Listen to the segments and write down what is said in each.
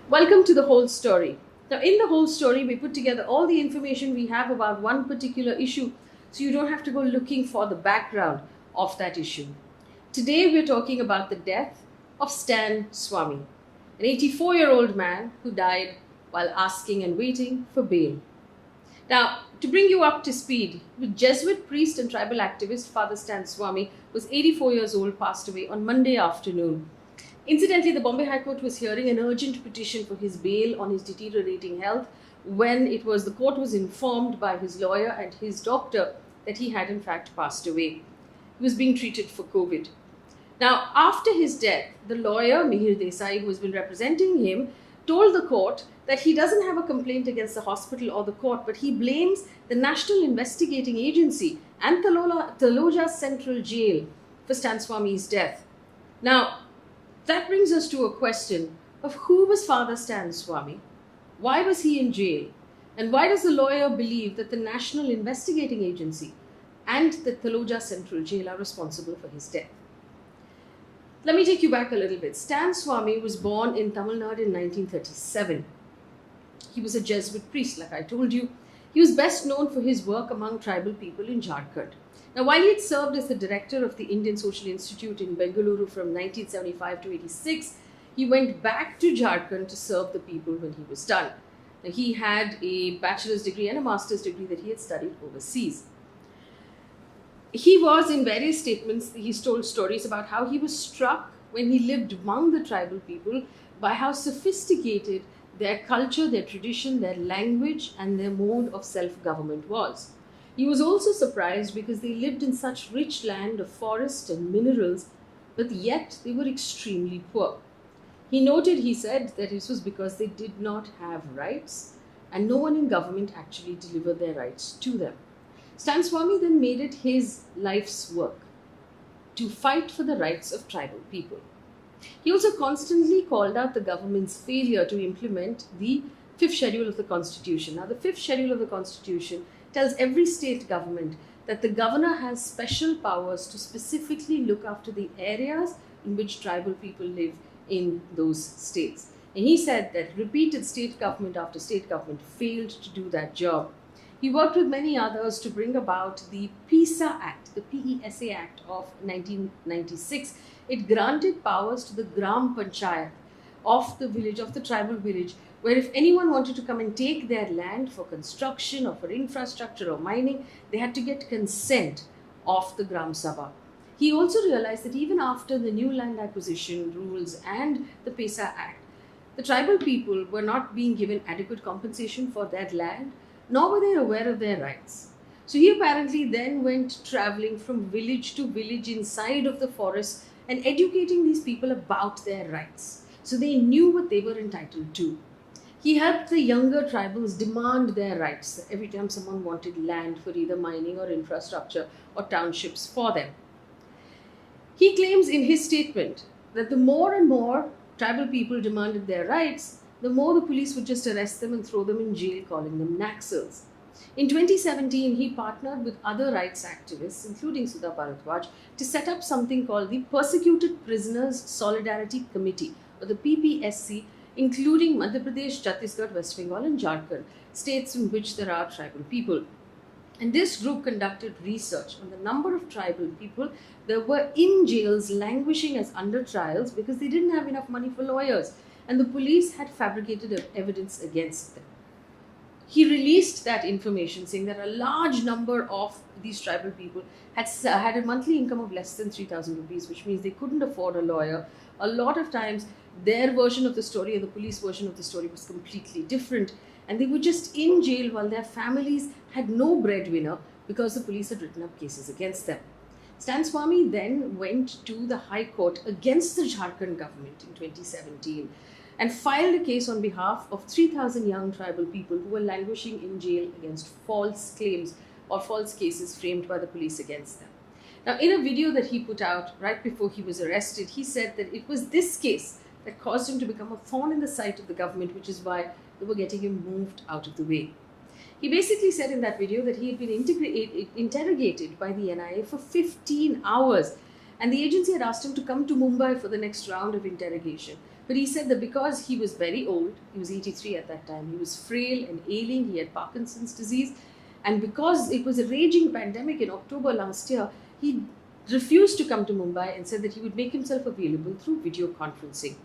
Welcome to the whole story. Now, in the whole story, we put together all the information we have about one particular issue so you don't have to go looking for the background of that issue. Today, we're talking about the death of Stan Swamy, an 84-year-old man who died while asking and waiting for bail. Now, to bring you up to speed, the Jesuit priest and tribal activist Father Stan Swamy was 84 years old, passed away on Monday afternoon. Incidentally, the Bombay High Court was hearing an urgent petition for his bail on his deteriorating health when the court was informed by his lawyer and his doctor that he had in fact passed away. He was being treated for COVID. Now, after his death, the lawyer, Mihir Desai, who has been representing him, told the court that he doesn't have a complaint against the hospital or the court, but he blames the National Investigating Agency and Taloja Central Jail for Stan Swamy's death. Now, that brings us to a question of who was Father Stan Swamy, why was he in jail, and why does the lawyer believe that the National Investigating Agency and the Taloja Central Jail are responsible for his death? Let me take you back a little bit. Stan Swamy was born in Tamil Nadu in 1937. He was a Jesuit priest, like I told you. He was best known for his work among tribal people in Jharkhand. Now, while he had served as the director of the Indian Social Institute in Bengaluru from 1975 to 86, he went back to Jharkhand to serve the people when he was done. Now, he had a bachelor's degree and a master's degree that he had studied overseas. He was, in various statements, he's told stories about how he was struck when he lived among the tribal people by how sophisticated their culture, their tradition, their language, and their mode of self-government was. He was also surprised because they lived in such rich land of forest and minerals, but yet they were extremely poor. He noted, he said, that this was because they did not have rights and no one in government actually delivered their rights to them. Stan Swamy then made it his life's work to fight for the rights of tribal people. He also constantly called out the government's failure to implement the fifth schedule of the Constitution. Now, the fifth schedule of the Constitution tells every state government that the governor has special powers to specifically look after the areas in which tribal people live in those states. And he said that repeated state government after state government failed to do that job. He worked with many others to bring about the PESA Act, the PESA Act of 1996. It granted powers to the Gram Panchayat of the village, of the tribal village, where if anyone wanted to come and take their land for construction or for infrastructure or mining, they had to get consent of the Gram Sabha. He also realized that even after the new land acquisition rules and the PESA Act, the tribal people were not being given adequate compensation for their land, nor were they aware of their rights. So he apparently then went traveling from village to village inside of the forest and educating these people about their rights, so they knew what they were entitled to. He helped the younger tribals demand their rights every time someone wanted land for either mining or infrastructure or townships for them. He claims in his statement that the more and more tribal people demanded their rights, the more the police would just arrest them and throw them in jail, calling them Naxals. In 2017, he partnered with other rights activists, including Sudha Bharadwaj, to set up something called the Persecuted Prisoners Solidarity Committee, or the PPSC, including Madhya Pradesh, Chhattisgarh, West Bengal, and Jharkhand, states in which there are tribal people. And this group conducted research on the number of tribal people that were in jails languishing as under trials because they didn't have enough money for lawyers, and the police had fabricated evidence against them. He released that information saying that a large number of these tribal people had a monthly income of less than 3,000 rupees, which means they couldn't afford a lawyer. A lot of times, their version of the story and the police version of the story was completely different, and they were just in jail while their families had no breadwinner because the police had written up cases against them. Stan Swamy then went to the High Court against the Jharkhand government in 2017 and filed a case on behalf of 3,000 young tribal people who were languishing in jail against false claims or false cases framed by the police against them. Now, in a video that he put out right before he was arrested, he said that it was this case that caused him to become a thorn in the side of the government, which is why they were getting him moved out of the way. He basically said in that video that he had been interrogated by the NIA for 15 hours And the agency had asked him to come to Mumbai for the next round of interrogation. But he said that because he was very old, he was 83 at that time, he was frail and ailing, he had Parkinson's disease, and because it was a raging pandemic in October last year, he refused to come to Mumbai and said that he would make himself available through video conferencing.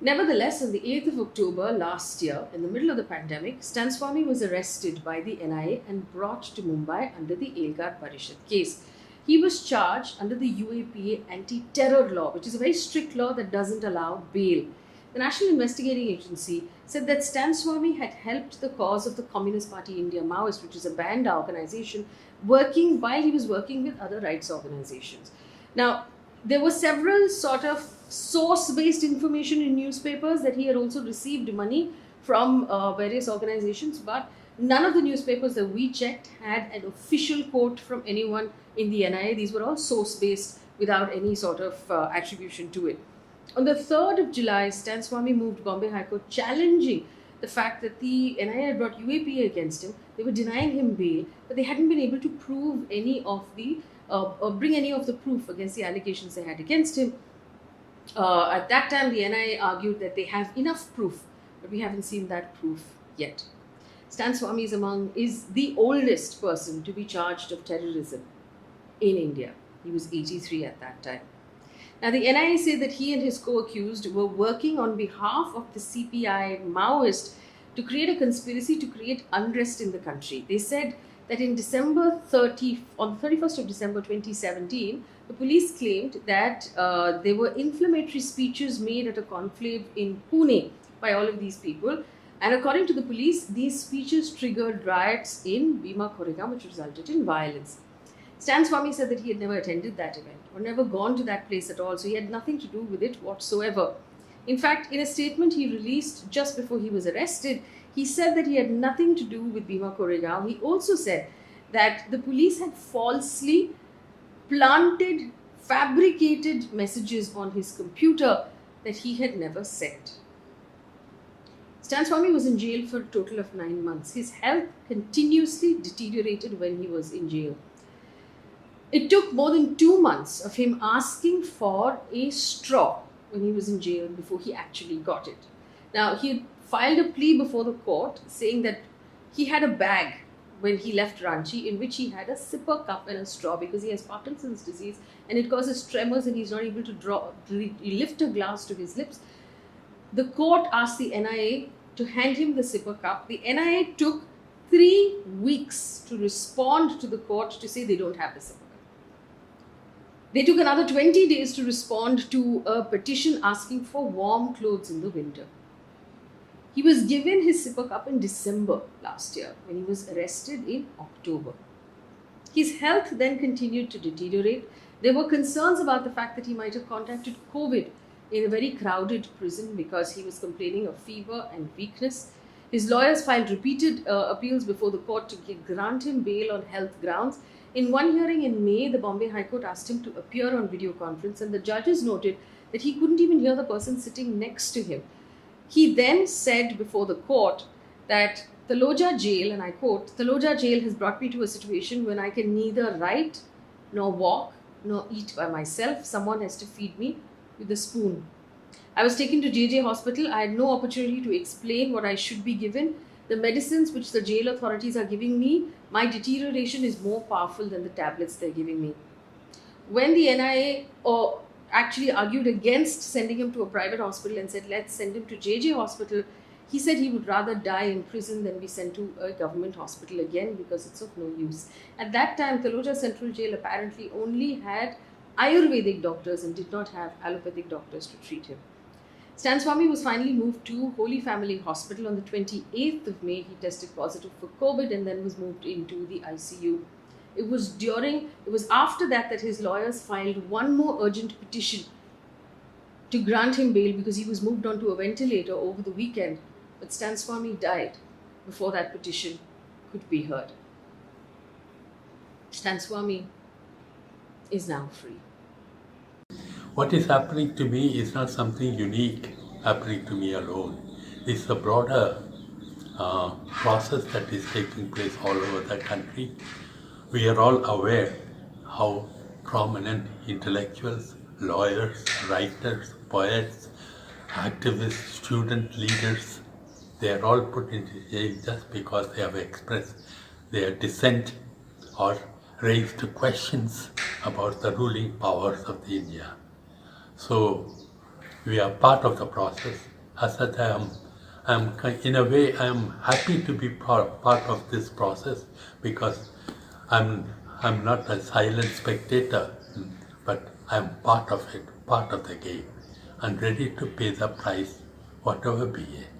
Nevertheless, on the 8th of October last year, in the middle of the pandemic, Stan Swamy was arrested by the NIA and brought to Mumbai under the Elgar Parishad case. He was charged under the UAPA anti-terror law, which is a very strict law that doesn't allow bail. The National Investigating Agency said that Stan Swamy had helped the cause of the Communist Party India Maoist, which is a banned organization, working while he was working with other rights organizations. Now, there were several sort of source-based information in newspapers that he had also received money from various organizations, but none of the newspapers that we checked had an official quote from anyone in the NIA. These were all source-based without any sort of attribution to it. On the 3rd of July, Stan Swamy moved Bombay High Court challenging the fact that the NIA had brought UAPA against him. They were denying him bail, but they hadn't been able to prove any of the bring any of the proof against the allegations they had against him. At that time, the NIA argued that they have enough proof, but we haven't seen that proof yet. Stan Swamy is the oldest person to be charged of terrorism in India. He was 83 at that time. Now, the NIA say that he and his co-accused were working on behalf of the CPI Maoist to create a conspiracy to create unrest in the country. They said that on the 31st of December 2017, the police claimed that there were inflammatory speeches made at a conclave in Pune by all of these people. And according to the police, these speeches triggered riots in Bhima Koregaon, which resulted in violence. Stan Swamy said that he had never attended that event or never gone to that place at all, so he had nothing to do with it whatsoever. In fact, in a statement he released just before he was arrested, he said that he had nothing to do with Bhima Koregaon. He also said that the police had falsely planted, fabricated messages on his computer that he had never sent. Stan Swamy was in jail for a total of 9 months. His health continuously deteriorated when he was in jail. It took more than 2 months of him asking for a straw when he was in jail before he actually got it. Now, he had filed a plea before the court saying that he had a bag when he left Ranchi in which he had a sipper cup and a straw because he has Parkinson's disease and it causes tremors and he's not able to lift a glass to his lips. The court asked the NIA to hand him the sipper cup. The NIA took 3 weeks to respond to the court to say they don't have the sipper cup. They took another 20 days to respond to a petition asking for warm clothes in the winter. He was given his sipper cup in December last year when he was arrested in October. His health then continued to deteriorate. There were concerns about the fact that he might have contracted COVID in a very crowded prison because he was complaining of fever and weakness. His lawyers filed repeated appeals before the court to grant him bail on health grounds. In one hearing in May, the Bombay High Court asked him to appear on video conference and the judges noted that he couldn't even hear the person sitting next to him. He then said before the court that Taloja jail, and I quote, "Taloja jail has brought me to a situation when I can neither write, nor walk, nor eat by myself. Someone has to feed me with a spoon. I was taken to JJ hospital. I had no opportunity to explain what I should be given. The medicines which the jail authorities are giving me, my deterioration is more powerful than the tablets they're giving me." When the NIA actually argued against sending him to a private hospital and said, let's send him to JJ hospital, he said he would rather die in prison than be sent to a government hospital again because it's of no use. At that time, Taloja Central Jail apparently only had Ayurvedic doctors and did not have allopathic doctors to treat him. Stan Swamy was finally moved to Holy Family Hospital on the 28th of May. He tested positive for COVID and then was moved into the ICU. It was after that his lawyers filed one more urgent petition to grant him bail because he was moved onto a ventilator over the weekend. But Stan Swamy died before that petition could be heard. Stan Swamy is now free. What is happening to me is not something unique happening to me alone. It's a broader process that is taking place all over the country. We are all aware how prominent intellectuals, lawyers, writers, poets, activists, student leaders. They are all put into jail just because they have expressed their dissent or raised questions about the ruling powers of the India. So we are part of the process. As such, in a way, I am happy to be part of this process because I'm not a silent spectator, but I'm part of it, part of the game, and ready to pay the price, whatever be it.